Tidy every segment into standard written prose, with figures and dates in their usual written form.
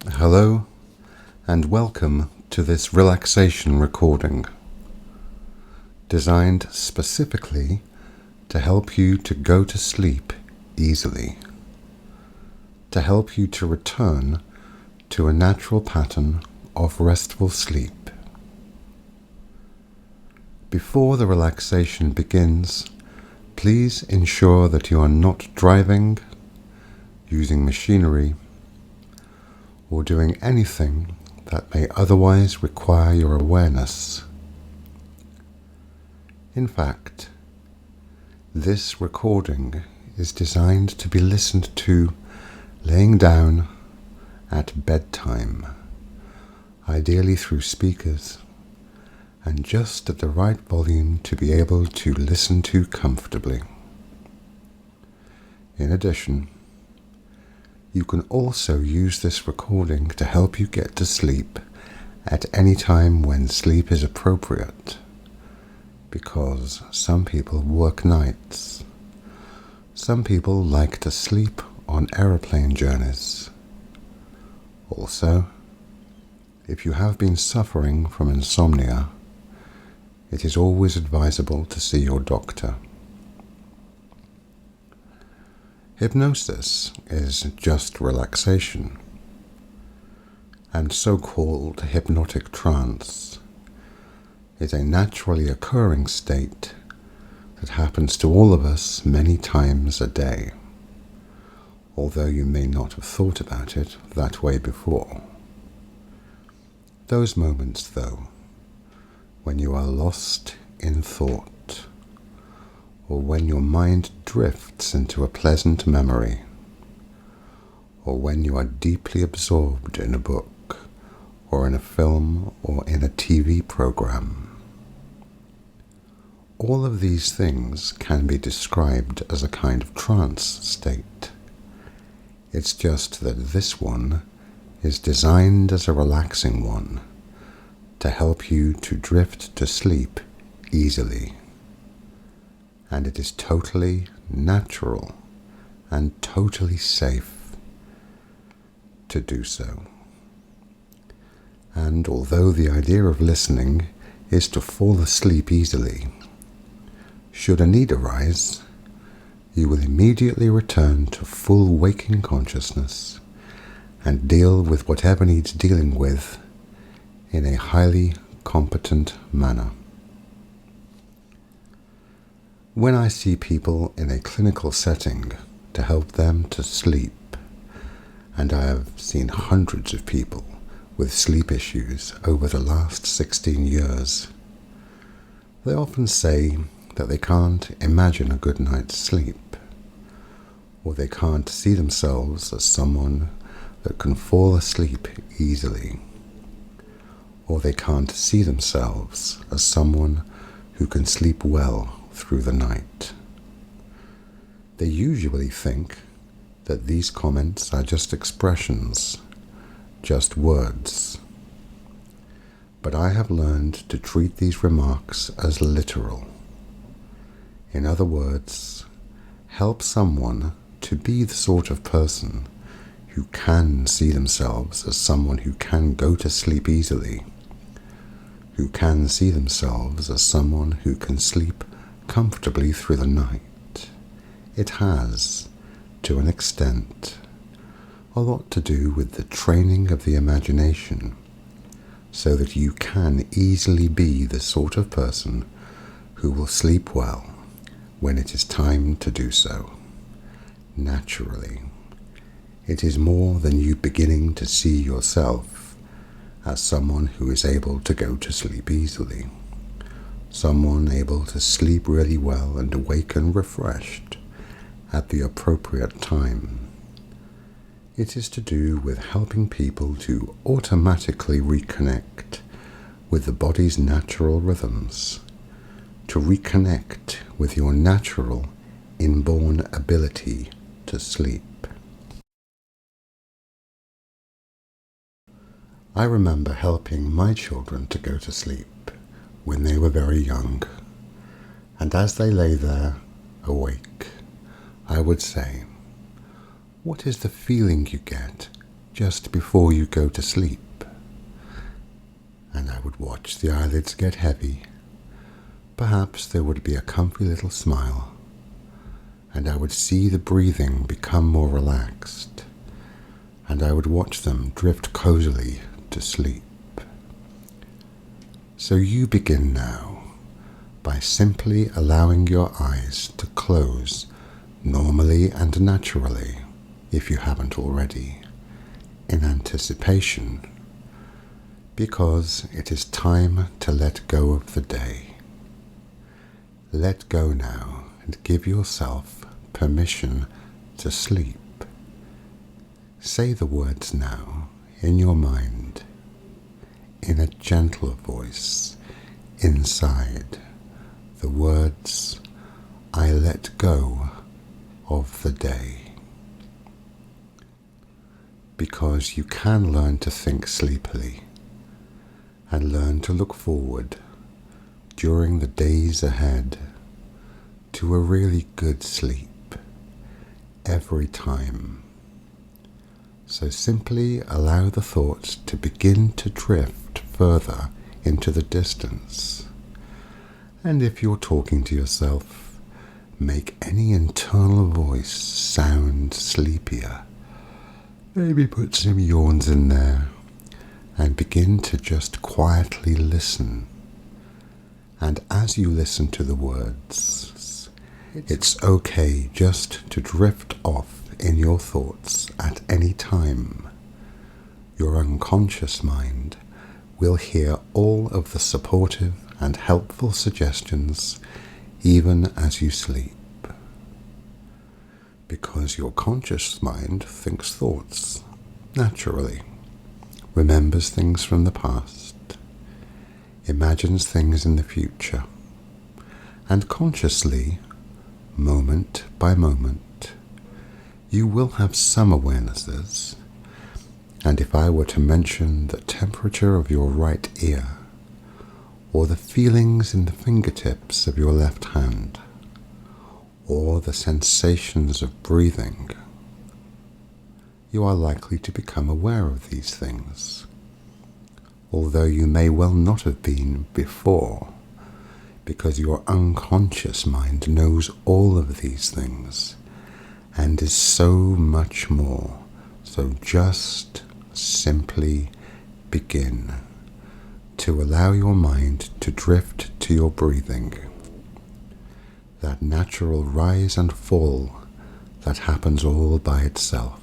Hello and welcome to this relaxation recording, designed specifically to help you to go to sleep easily, to help you to return to a natural pattern of restful sleep. Before the relaxation begins, please ensure that you are not driving, using machinery, or doing anything that may otherwise require your awareness. In fact, this recording is designed to be listened to laying down at bedtime, ideally through speakers, and just at the right volume to be able to listen to comfortably. In addition, you can also use this recording to help you get to sleep at any time when sleep is appropriate, because some people work nights. Some people like to sleep on aeroplane journeys. Also, if you have been suffering from insomnia, it is always advisable to see your doctor. Hypnosis is just relaxation, and so-called hypnotic trance is a naturally occurring state that happens to all of us many times a day, although you may not have thought about it that way before. Those moments, though, when you are lost in thought, or when your mind drifts into a pleasant memory, or when you are deeply absorbed in a book, or in a film, or in a TV program. All of these things can be described as a kind of trance state. It's just that this one is designed as a relaxing one to help you to drift to sleep easily. And it is totally natural and totally safe to do so. And although the idea of listening is to fall asleep easily, should a need arise, you will immediately return to full waking consciousness and deal with whatever needs dealing with in a highly competent manner. When I see people in a clinical setting to help them to sleep, and I have seen hundreds of people with sleep issues over the last 16 years, they often say that they can't imagine a good night's sleep, or they can't see themselves as someone that can fall asleep easily, or they can't see themselves as someone who can sleep well through the night. They usually think that these comments are just expressions, just words. But I have learned to treat these remarks as literal. In other words, help someone to be the sort of person who can see themselves as someone who can go to sleep easily, who can see themselves as someone who can sleep comfortably through the night. It has, to an extent, a lot to do with the training of the imagination, so that you can easily be the sort of person who will sleep well when it is time to do so. Naturally, it is more than you beginning to see yourself as someone who is able to go to sleep easily, someone able to sleep really well and awaken refreshed at the appropriate time. It is to do with helping people to automatically reconnect with the body's natural rhythms, to reconnect with your natural, inborn ability to sleep. I remember helping my children to go to sleep when they were very young, and as they lay there, awake, I would say, "What is the feeling you get just before you go to sleep, and I would watch the eyelids get heavy. Perhaps there would be a comfy little smile, and I would see the breathing become more relaxed, and I would watch them drift cozily to sleep. So you begin now by simply allowing your eyes to close normally and naturally, if you haven't already, in anticipation, because it is time to let go of the day. Let go now and give yourself permission to sleep. Say the words now in your mind, in a gentle voice, inside, the words, I let go of the day. Because you can learn to think sleepily and learn to look forward during the days ahead to a really good sleep every time. So simply allow the thoughts to begin to drift further into the distance. And if you're talking to yourself, make any internal voice sound sleepier. Maybe put some yawns in there and begin to just quietly listen. And as you listen to the words, it's okay just to drift off in your thoughts at any time. Your unconscious mind will hear all of the supportive and helpful suggestions even as you sleep. Because your conscious mind thinks thoughts naturally, remembers things from the past, imagines things in the future, and consciously, moment by moment, you will have some awarenesses. And if I were to mention the temperature of your right ear, or the feelings in the fingertips of your left hand, or the sensations of breathing, you are likely to become aware of these things, although you may well not have been before, because your unconscious mind knows all of these things and is so much more. So just simply begin to allow your mind to drift to your breathing, that natural rise and fall that happens all by itself.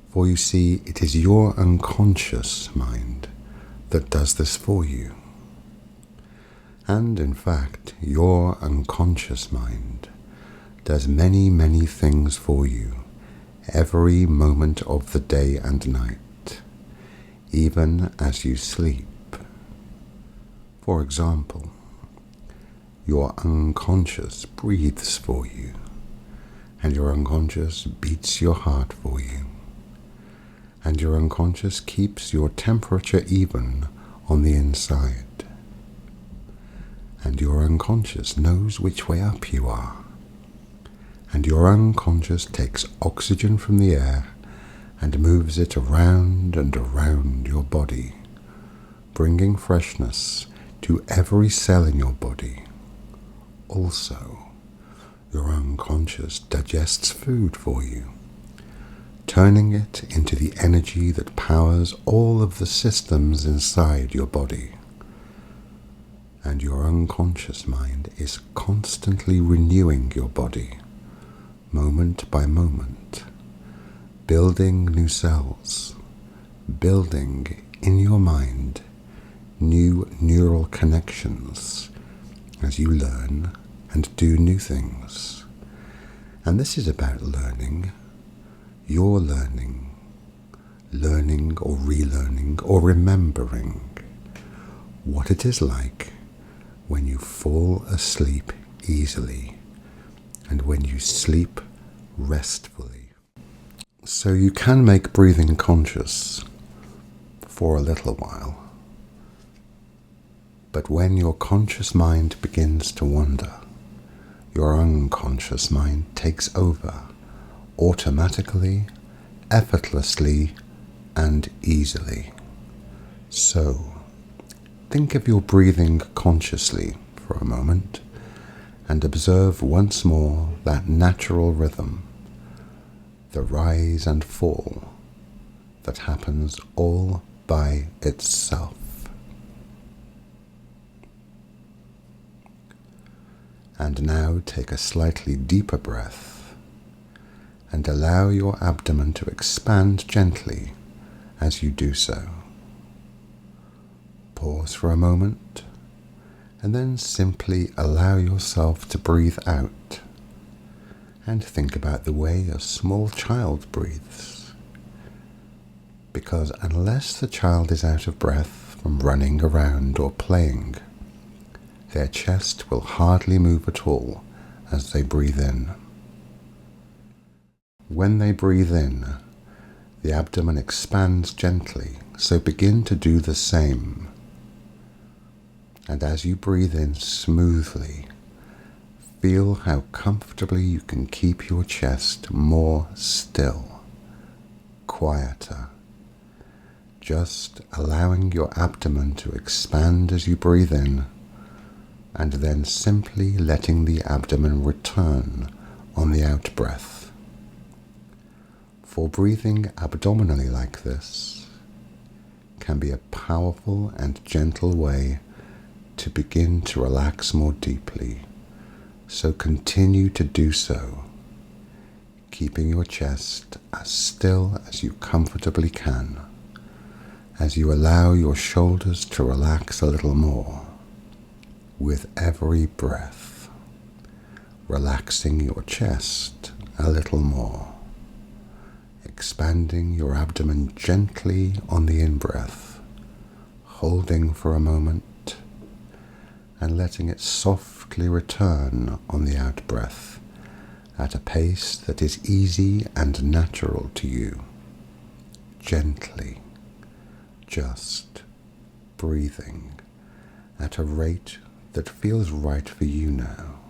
For you see, it is your unconscious mind that does this for you. And in fact, your unconscious mind does many, many things for you every moment of the day and night, even as you sleep. For example, your unconscious breathes for you, and your unconscious beats your heart for you, and your unconscious keeps your temperature even on the inside, and your unconscious knows which way up you are, and your unconscious takes oxygen from the air and moves it around and around your body, bringing freshness to every cell in your body. Also, your unconscious digests food for you, turning it into the energy that powers all of the systems inside your body. And your unconscious mind is constantly renewing your body, moment by moment, building new cells, building in your mind new neural connections as you learn and do new things. And this is about learning. You're learning or relearning or remembering what it is like when you fall asleep easily and when you sleep restfully. So you can make breathing conscious for a little while. But when your conscious mind begins to wander, your unconscious mind takes over automatically effortlessly and easily. So, think of your breathing consciously for a moment and observe once more that natural rhythm, the rise and fall that happens all by itself. And now take a slightly deeper breath and allow your abdomen to expand gently as you do so. Pause for a moment and then simply allow yourself to breathe out and think about the way a small child breathes. Because unless the child is out of breath from running around or playing, their chest will hardly move at all as they breathe in. When they breathe in, the abdomen expands gently, so begin to do the same. And as you breathe in smoothly, feel how comfortably you can keep your chest more still, quieter, just allowing your abdomen to expand as you breathe in, and then simply letting the abdomen return on the out-breath. For breathing abdominally like this can be a powerful and gentle way to begin to relax more deeply, so continue to do so, keeping your chest as still as you comfortably can, as you allow your shoulders to relax a little more with every breath, relaxing your chest a little more, expanding your abdomen gently on the in-breath, holding for a moment, and letting it softly return on the out-breath at a pace that is easy and natural to you, gently, just breathing at a rate that feels right for you now.